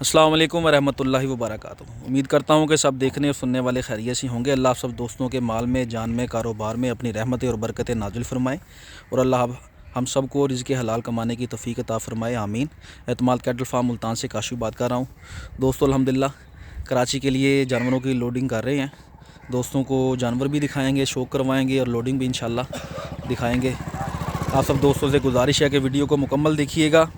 अस्सलाम वालेकुम रहमतुल्लाहि व बरकातुहू। उम्मीद करता हूँ कि सब देखने और सुनने वाले खैरियत से होंगे। अल्लाह सब दोस्तों के माल में, जान में, कारोबार में अपनी रहमतें और बरकतें नाजिल फरमाए और अल्लाह हम सब को रिज़्क़ हलाल कमाने की तौफ़ीक़ अता फ़रमाए, आमीन। एतमाद कैटल फार्म मुल्तान से काशिफ़ बात कर रहा हूँ। दोस्तों अल्हम्दुलिल्लाह कराची के लिए जानवरों की लोडिंग कर रहे हैं। दोस्तों को जानवर भी दिखाएँगे, शौक करवाएँगे और लोडिंग भी इंशाल्लाह दिखाएँगे। आप सब दोस्तों से गुजारिश है कि वीडियो को मुकम्मल देखिएगा,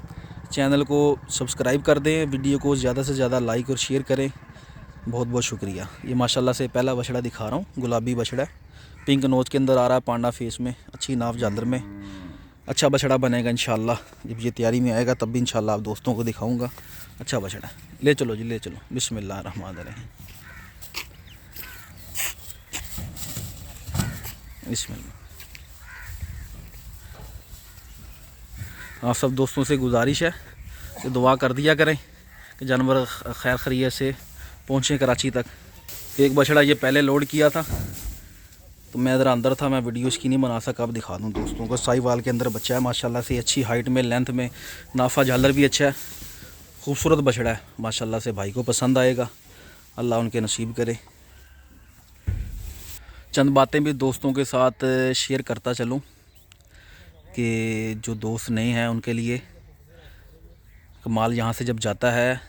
चैनल को सब्सक्राइब कर दें, वीडियो को ज़्यादा से ज़्यादा लाइक और शेयर करें। बहुत बहुत शुक्रिया। ये माशाल्लाह से पहला बछड़ा दिखा रहा हूँ, गुलाबी बछड़ा है, पिंक नोज के अंदर आ रहा है, पांडा फेस में, अच्छी नाव झालर में, अच्छा बछड़ा बनेगा इंशाल्लाह। जब ये तैयारी में आएगा तब भी इंशाल्लाह आप दोस्तों को दिखाऊँगा। अच्छा बछड़ा ले चलो जी, ले चलो। बिस्मिल्लाह रहमान रहीम, बिस्मिल्लाह। आप सब दोस्तों से गुजारिश है कि दुआ कर दिया करें कि जानवर खैर खैरियत से पहुँचें कराची तक। एक बछड़ा ये पहले लोड किया था तो मैं इधर अंदर था, मैं वीडियो इसकी नहीं बना सका, अब दिखा दूँ दोस्तों को। साहिवाल के अंदर बच्चा है माशाल्लाह से, अच्छी हाइट में, लेंथ में, नाफा झालर भी अच्छा है, खूबसूरत बछड़ा है माशाल्लाह से। भाई को पसंद आएगा, अल्लाह उनके नसीब करे। चंद बातें भी दोस्तों के साथ शेयर करता चलूँ कि जो दोस्त नए हैं उनके लिए माल यहाँ से जब जाता है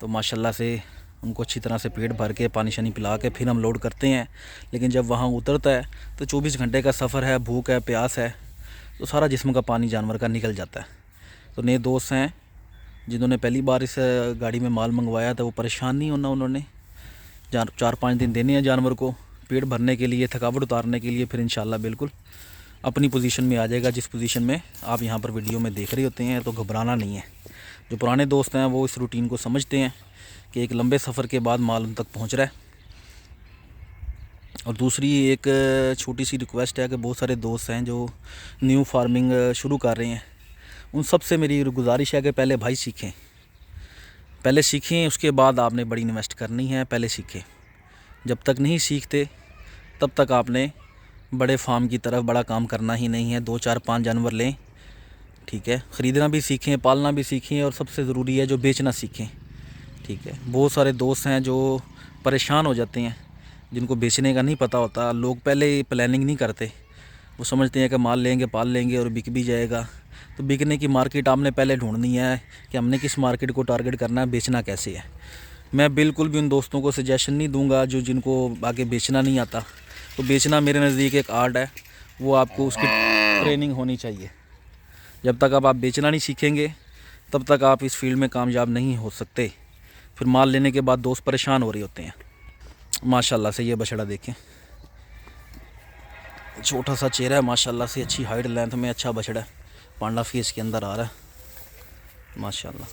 तो माशाल्लाह से उनको अच्छी तरह से पेट भर के पानी शानी पिला के फिर हम लोड करते हैं। लेकिन जब वहाँ उतरता है तो 24 घंटे का सफ़र है, भूख है, प्यास है, तो सारा जिस्म का पानी जानवर का निकल जाता है। तो नए दोस्त हैं जिन्होंने पहली बार इस गाड़ी में माल मंगवाया था, वो परेशान नहीं होना, उन्होंने 4-5 दिन देने हैं जानवर को पेट भरने के लिए, थकावट उतारने के लिए, फिर इंशाल्लाह बिल्कुल अपनी पोजीशन में आ जाएगा, जिस पोजीशन में आप यहाँ पर वीडियो में देख रहे होते हैं। तो घबराना नहीं है। जो पुराने दोस्त हैं वो इस रूटीन को समझते हैं कि एक लंबे सफ़र के बाद माल उन तक पहुँच रहा है। और दूसरी एक छोटी सी रिक्वेस्ट है कि बहुत सारे दोस्त हैं जो न्यू फार्मिंग शुरू कर रहे हैं, उन सब से मेरी गुजारिश है कि पहले भाई सीखें, पहले सीखें, उसके बाद आपने बड़ी इन्वेस्ट करनी है। पहले सीखें, जब तक नहीं सीखते तब तक आपने बड़े फार्म की तरफ बड़ा काम करना ही नहीं है। 2-4-5 जानवर लें, ठीक है, ख़रीदना भी सीखें, पालना भी सीखें, और सबसे ज़रूरी है जो बेचना सीखें, ठीक है। बहुत सारे दोस्त हैं जो परेशान हो जाते हैं, जिनको बेचने का नहीं पता होता। लोग पहले प्लानिंग नहीं करते, वो समझते हैं कि माल लेंगे, पाल लेंगे और बिक भी जाएगा। तो बिकने की मार्केट आपने पहले ढूंढनी है कि हमने किस मार्केट को टारगेट करना है, बेचना कैसे है। मैं बिल्कुल भी उन दोस्तों को सजेशन नहीं दूंगा जो जिनको आगे बेचना नहीं आता। तो बेचना मेरे नज़दीक एक आर्ट है, वो आपको उसकी ट्रेनिंग होनी चाहिए। जब तक आप बेचना नहीं सीखेंगे तब तक आप इस फील्ड में कामयाब नहीं हो सकते। फिर माल लेने के बाद दोस्त परेशान हो रहे होते हैं। माशाल्लाह से ये बछड़ा देखें, छोटा सा चेहरा है माशाल्लाह से, अच्छी हाइट लेंथ में, अच्छा बछड़ा है, पांडा फेस के अंदर आ रहा है माशाल्लाह।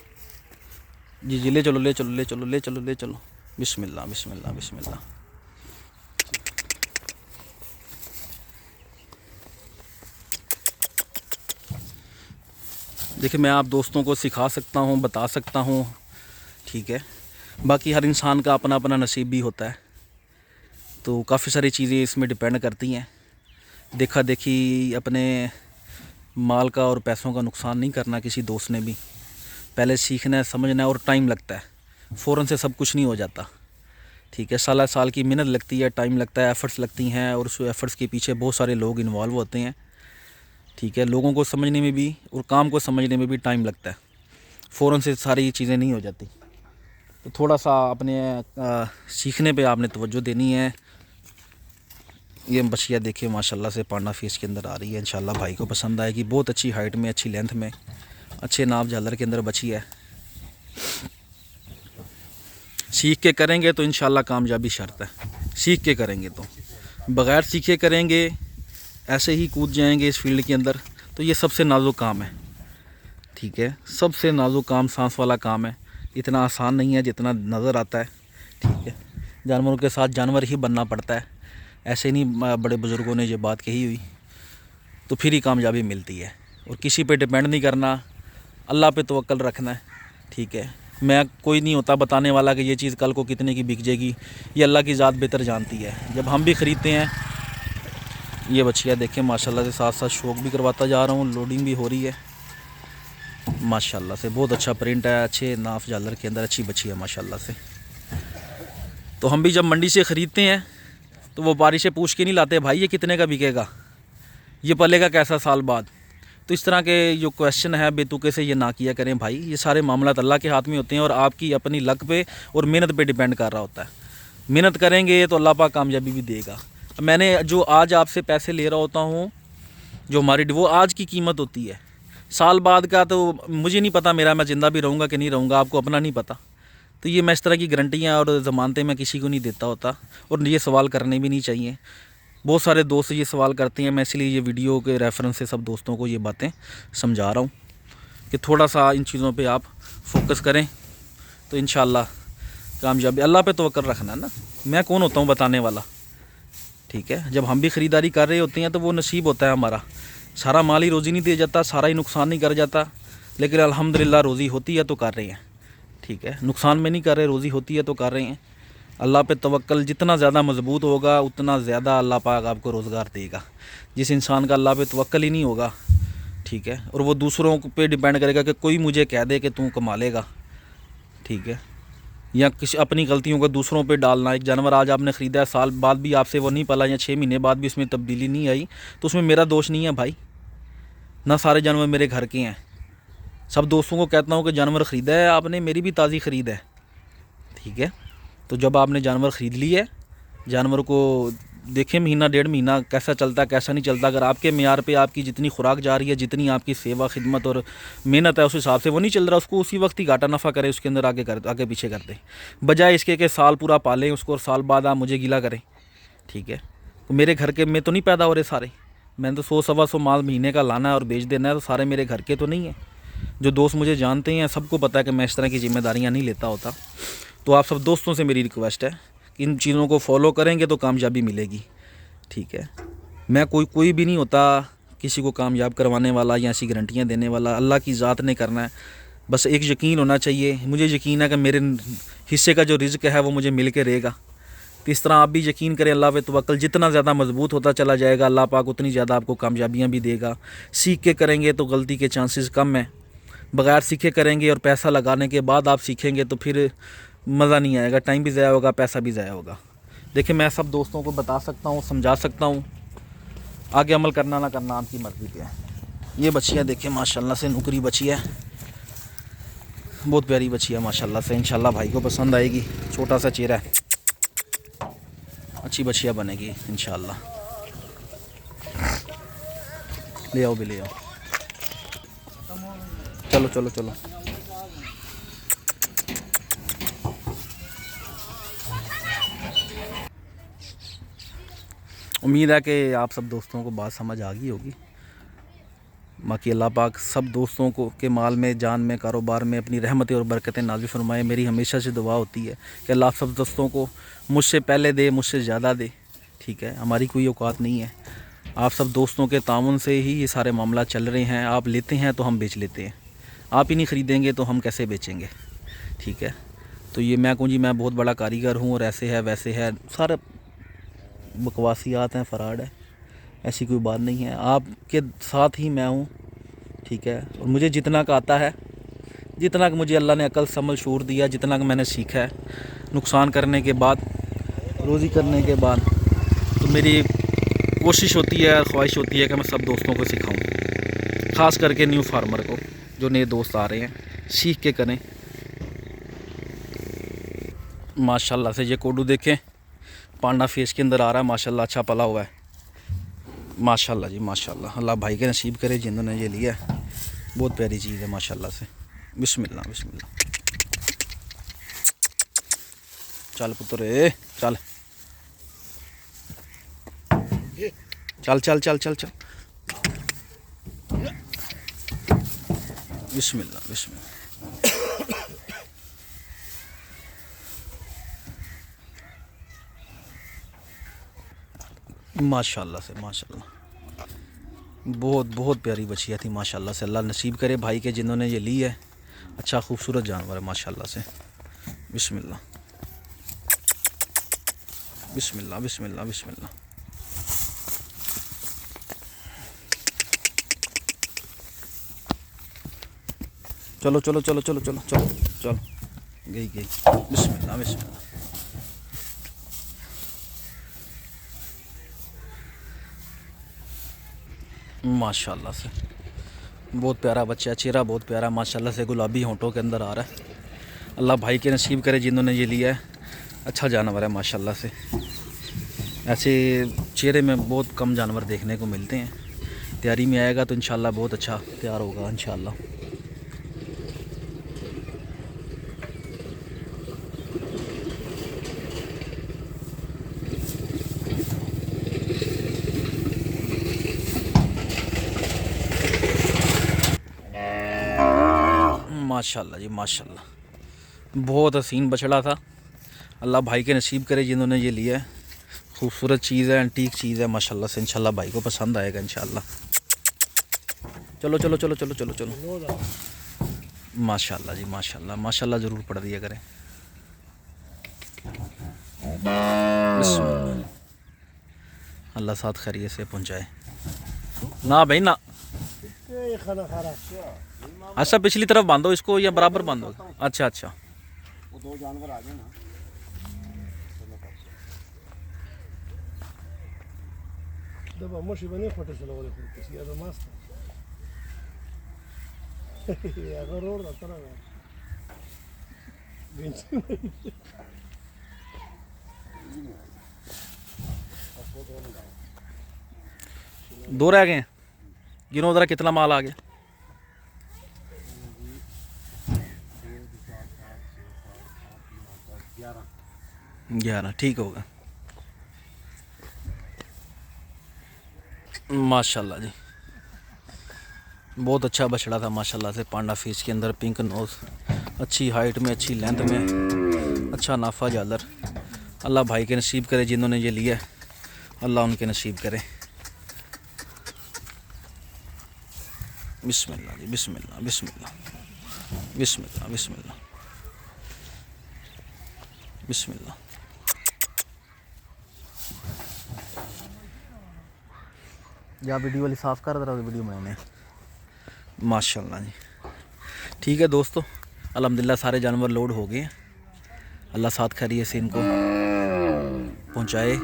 जी जी, ले चलो, ले चलो, ले चलो, ले चलो, ले चलो। बिस्मिल्लाह, बिस्मिल्लाह, बिस्मिल्लाह। देखिए, मैं आप दोस्तों को सिखा सकता हूँ, बता सकता हूँ, ठीक है, बाकी हर इंसान का अपना अपना नसीब भी होता है। तो काफ़ी सारी चीज़ें इसमें डिपेंड करती हैं। देखा देखी अपने माल का और पैसों का नुकसान नहीं करना किसी दोस्त ने भी। पहले सीखना है, समझना है, और टाइम लगता है, फ़ौरन से सब कुछ नहीं हो जाता, ठीक है। साल साल की मेहनत लगती है, टाइम लगता है, एफ़र्ट्स लगती हैं, और उस एफ़र्ट्स के पीछे बहुत सारे लोग इन्वॉल्व होते हैं, ठीक है। लोगों को समझने में भी और काम को समझने में भी टाइम लगता है, फ़ौरन से सारी चीज़ें नहीं हो जाती। तो थोड़ा सा अपने सीखने पे आपने तवज्जो देनी है। ये बछिया देखिए माशाल्लाह से, पांडा फेस के अंदर आ रही है, इंशाल्लाह भाई को पसंद आएगी। बहुत अच्छी हाइट में, अच्छी लेंथ में, अच्छे नाप झालर के अंदर बछिया है। सीख के करेंगे तो इंशाल्लाह कामयाबी शर्त है। सीख के करेंगे तो, बग़ैर सीखे करेंगे, ऐसे ही कूद जाएंगे इस फील्ड के अंदर, तो ये सबसे नाजुक काम है, ठीक है। सबसे नाजुक काम, सांस वाला काम है। इतना आसान नहीं है जितना नज़र आता है, ठीक है। जानवरों के साथ जानवर ही बनना पड़ता है, ऐसे नहीं बड़े बुज़ुर्गों ने ये बात कही हुई, तो फिर ही कामयाबी मिलती है। और किसी पे डिपेंड नहीं करना, अल्लाह पे तवक्कल रखना है, ठीक है। मैं कोई नहीं होता बताने वाला कि ये चीज़ कल को कितने की बिक जाएगी, ये अल्लाह की ज़ात बेहतर जानती है। जब हम भी ख़रीदते हैं, ये बछिया देखें माशाल्लाह से, साथ साथ शौक भी करवाता जा रहा हूँ, लोडिंग भी हो रही है माशाल्लाह से बहुत अच्छा प्रिंट है, अच्छे नाफ झालर के अंदर अच्छी बच्ची है माशाल्लाह से। तो हम भी जब मंडी से ख़रीदते हैं तो वो व्यापारी से पूछ के नहीं लाते भाई ये कितने का बिकेगा, ये पलेगा कैसा साल बाद। तो इस तरह के जो क्वेश्चन है बेतुके से ये ना किया करें भाई। ये सारे मामला अल्लाह के हाथ में होते हैं और आपकी अपनी लक पे और मेहनत पे डिपेंड कर रहा होता है। मेहनत करेंगे तो अल्लाह पाक कामयाबी भी देगा। मैंने जो आज आपसे पैसे ले रहा होता हूँ, जो हमारी वो आज की कीमत होती है, साल बाद का तो मुझे नहीं पता मेरा मैं ज़िंदा भी रहूँगा कि नहीं रहूँगा, आपको अपना नहीं पता। तो ये मैं इस तरह की गारंटियाँ और ज़मानतें मैं किसी को नहीं देता होता, और ये सवाल करने भी नहीं चाहिए। बहुत सारे दोस्त ये सवाल करते हैं, मैं इसलिए ये वीडियो के रेफरेंस से सब दोस्तों को ये बातें समझा रहा हूँ कि थोड़ा सा इन चीज़ों पे आप फोकस करें तो इंशाल्लाह कामयाबी। अल्लाह पे तवक्कल रखना ना, मैं कौन होता हूँ बताने वाला, ठीक है। जब हम भी ख़रीदारी कर रहे होते हैं तो वो नसीब होता है हमारा, सारा माल ही रोज़ी नहीं दे जाता, सारा ही नुकसान नहीं कर जाता, लेकिन अल्हम्दुलिल्लाह रोज़ी होती है तो कर रहे हैं, ठीक है। नुकसान में नहीं कर रहे, रोज़ी होती है तो कर रहे हैं। अल्लाह पे तवक्कल जितना ज़्यादा मजबूत होगा उतना ज़्यादा अल्लाह पाक आपको रोज़गार देगा। जिस इंसान का अल्लाह पे तवक्कल ही नहीं होगा, ठीक है, और वो दूसरों पे डिपेंड करेगा कि कोई मुझे कह दे कि तू कमा लेगा, ठीक है, या किसी अपनी गलतियों को दूसरों पे डालना। एक जानवर आज आपने ख़रीदा है, साल बाद भी आपसे वो नहीं पला या 6 महीने बाद भी उसमें तब्दीली नहीं आई, तो उसमें मेरा दोष नहीं है भाई। ना सारे जानवर मेरे घर के हैं। सब दोस्तों को कहता हूँ कि जानवर ख़रीदा है आपने, मेरी भी ताज़ी ख़रीद है, ठीक है। तो जब आपने जानवर ख़रीद ली है, जानवर को देखें महीना 1.5 महीना कैसा चलता है कैसा नहीं चलता। अगर आपके मेयार पे आपकी जितनी खुराक जा रही है, जितनी आपकी सेवा खिदमत और मेहनत है, उस हिसाब से वो नहीं चल रहा, उसको उसी वक्त ही घाटा नफ़ा करें, उसके अंदर आगे पीछे कर दें, बजाय इसके कि साल पूरा पालें उसको और साल बाद आप मुझे गिला करें, ठीक है। तो मेरे घर के में तो नहीं पैदा हो रहे सारे, मैंने तो 100-125 माल महीने का लाना है और बेच देना है, तो सारे मेरे घर के तो नहीं है। जो दोस्त मुझे जानते हैं सबको पता है कि मैं इस तरह की जिम्मेदारियाँ नहीं लेता होता। तो आप सब दोस्तों से मेरी रिक्वेस्ट है कि इन चीज़ों को फॉलो करेंगे तो कामयाबी मिलेगी, ठीक है। मैं कोई भी नहीं होता किसी को कामयाब करवाने वाला या ऐसी गारंटियाँ देने वाला, अल्लाह की ज़ात ने करना है। बस एक यकीन होना चाहिए, मुझे यकीन है कि मेरे हिस्से का जो रिज़्क है वो मुझे मिल के रहेगा। तो इस तरह आप भी यकीन करें, अल्लाह पे तवक्कल जितना ज़्यादा मजबूत होता चला जाएगा, अल्लाह पाक उतनी ज़्यादा आपको कामयाबियाँ भी देगा। सीख के करेंगे तो गलती के चांसेस कम है, बगैर सीखे करेंगे और पैसा लगाने के बाद आप सीखेंगे तो फिर मज़ा नहीं आएगा, टाइम भी ज़ाया होगा, पैसा भी ज़ाया होगा। देखिए मैं सब दोस्तों को बता सकता हूँ, समझा सकता हूँ, आगे अमल करना ना करना आपकी मर्ज़ी पे है। ये बच्चियाँ देखिए माशाल्लाह से नुकरी बच्ची है, बहुत प्यारी बच्ची है माशाल्लाह से, इंशाल्लाह भाई को पसंद आएगी। छोटा सा चेहरा है, अच्छी बच्चियाँ बनेगी इंशाल्लाह। ले आओ भी ले आओ, चलो चलो चलो। उम्मीद है कि आप सब दोस्तों को बात समझ आ गई होगी। बाकी अल्लाह पाक सब दोस्तों को के माल में, जान में, कारोबार में अपनी रहमतें और बरकतें नाज़िल फरमाए। मेरी हमेशा से दुआ होती है कि अल्लाह सब दोस्तों को मुझसे पहले दे, मुझसे ज़्यादा दे, ठीक है। हमारी कोई औकात नहीं है, आप सब दोस्तों के ताउन से ही ये सारे मामला चल रहे हैं। आप लेते हैं तो हम बेच लेते हैं, आप ही नहीं ख़रीदेंगे तो हम कैसे बेचेंगे, ठीक है। तो ये मैं कहूँ जी मैं बहुत बड़ा कारीगर हूँ और ऐसे है वैसे है, सारे बकवासियात हैं, फ़राड है, ऐसी कोई बात नहीं है। आपके साथ ही मैं हूँ, ठीक है। और मुझे जितना का आता है, जितना कि मुझे अल्लाह ने अकल समझ शूर दिया, जितना कि मैंने सीखा है नुकसान करने के बाद, रोज़ी करने के बाद, तो मेरी कोशिश होती है, ख्वाहिश होती है कि मैं सब दोस्तों को सिखाऊं, ख़ास करके न्यू फार्मर को, जो नए दोस्त आ रहे हैं, सीख के करें। माशाल्लाह से ये कोडू देखें, पांडा फेस के अंदर आ रहा है माशाल्लाह, अच्छा पला हुआ है माशाल्लाह जी माशाल्लाह। अल्लाह भाई के नसीब करे जिन्होंने ये लिया है, बहुत प्यारी चीज़ है माशाल्लाह से। बिस्मिल्लाह बिस्मिल्लाह, चल पुत्र चल चल चल चल चल चल, बिस्मिल्लाह बिस्मिल्लाह। माशाल्लाह से माशाल्लाह, बहुत बहुत प्यारी बच्चियाँ थी माशाल्लाह से। अल्लाह नसीब करे भाई के जिन्होंने ये ली है, अच्छा खूबसूरत जानवर है माशाल्लाह से। बिस्मिल्लाह बिस्मिल्लाह बिस्मिल्लाह बिस्मिल्लाह। चलो चलो चलो चलो चलो चलो चलो, गई गई। बिस्मिल्लाह बिस्मिल्लाह। माशाल्लाह से बहुत प्यारा बच्चा, चेहरा बहुत प्यारा माशाल्लाह से, गुलाबी होंठों के अंदर आ रहा है। अल्लाह भाई के नसीब करे जिन्होंने ये लिया है। अच्छा जानवर है माशाल्लाह से। ऐसे चेहरे में बहुत कम जानवर देखने को मिलते हैं। तैयारी में आएगा तो इंशाल्लाह बहुत अच्छा तैयार होगा इंशाल्लाह। माशाल्लाह जी माशाल्लाह, बहुत हसीन बछड़ा था। अल्लाह भाई के नसीब करे जिन्होंने ये लिया है। खूबसूरत चीज़ है, एंटीक चीज़ है माशाल्लाह से। इंशाल्लाह भाई को पसंद आएगा इंशाल्लाह। चलो चलो चलो चलो चलो चलो। माशाल्लाह जी माशाल्लाह, माशाल्लाह ज़रूर पढ़ दिया करें। अल्लाह साथ खैरियत से पहुँचाए। ना भाई ना, अच्छा पिछली तरफ बांधो इसको या बराबर बांधो? अच्छा अच्छा, वो दो जानवर आ गए ना। Dobra, musi bani khote salawale khurti ya da masta. Ya garor da tara. दो रह गए हैं। गिनो ज़रा कितना माल आ गया? 11, ठीक होगा। माशाल्लाह जी, बहुत अच्छा बछड़ा था माशाल्लाह से। पांडा फेस के अंदर, पिंक नोज़, अच्छी हाइट में, अच्छी लेंथ में, अच्छा नाफा जालर। अल्लाह भाई के नसीब करे जिन्होंने ये लिया, अल्लाह उनके नसीब करे। बिस्मिल्लाह जी बिस्मिल्लाह बिस्मिल्लाह बिस्मिल्लाह बिस्मिल्लाह बिस्मिल्लाह। या वीडियो वाली साफ़ कर रहा वीडियो मैंने। माशाल्लाह जी, ठीक है दोस्तों, अल्हम्दुलिल्लाह सारे जानवर लोड हो गए। अल्लाह साथ खैरियत से इनको पहुंचाए।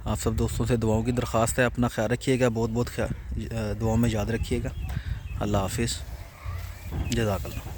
आप सब दोस्तों से दुआओं की दरख्वास्त है। अपना ख्याल रखिएगा, बहुत बहुत दुआओं में याद रखिएगा। अल्लाह हाफिज़, जज़ाकल्लाह।